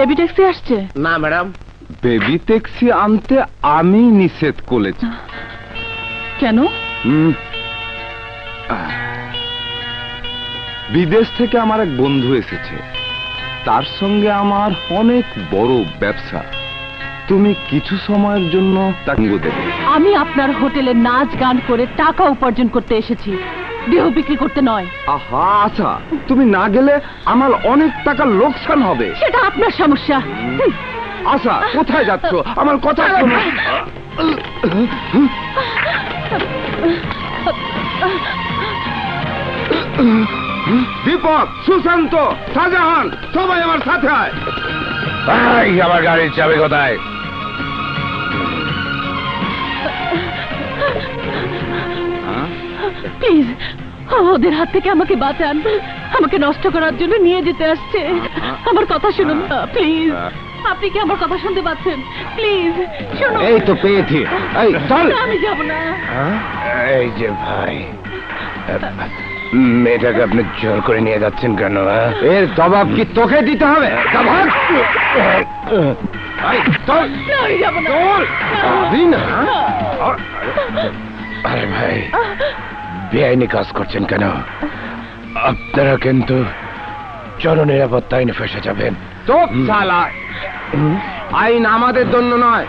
Baby taxi আসছে? না madam, baby taxi আনতে আমি নিষেধ করেছি। কেন? বিদেশ থেকে আমার এক বন্ধু এসেছে, তার সঙ্গে আমার অনেক বড় ব্যবসা। তুমি কিছু সময়ের জন্য তাকে দেবে। আমি আপনার হোটেলে নাচ গান করে টাকা উপার্জন করতে এসেছি, দেহ বিক্রি করতে নয়। আহা আচ্ছা, তুমি না গেলে আমার অনেক টাকা লোকসান হবে। সেটা আপনার সমস্যা। আচ্ছা, কোথায় যাচ্ছ? আমার কথা শোনো। দীপক, সুশান্ত, শাহজাহান সবাই আমার সাথে আয়। আমার গাড়ির চাবি কোথায়? প্লিজ ওদের হাত থেকে আমাকে বাঁচান। আমাকে নষ্ট করার জন্য নিয়ে যেতে আসছে। আমার কথা শুনুন প্লিজ। আপনি কি আমার কথা শুনতে পাচ্ছেন? প্লিজ শুনুন। এই তো পেয়েছি। এই চল। আমি যাব না। এই যে ভাই, মেয়েটাকে আপনি জোর করে নিয়ে যাচ্ছেন কেন? এর জবাব কি তোকে দিতে হবে? জবাব? এই, চল। না, আমি যাব না। চল। যাবি না? আরে ভাই, বেআইনি কাজ করছেন কেন? আপনারা কিন্তু জননিরাপত্তা আইনে ফেসে যাবেন। চুপ শালা। আইন আমাদের জন্য নয়,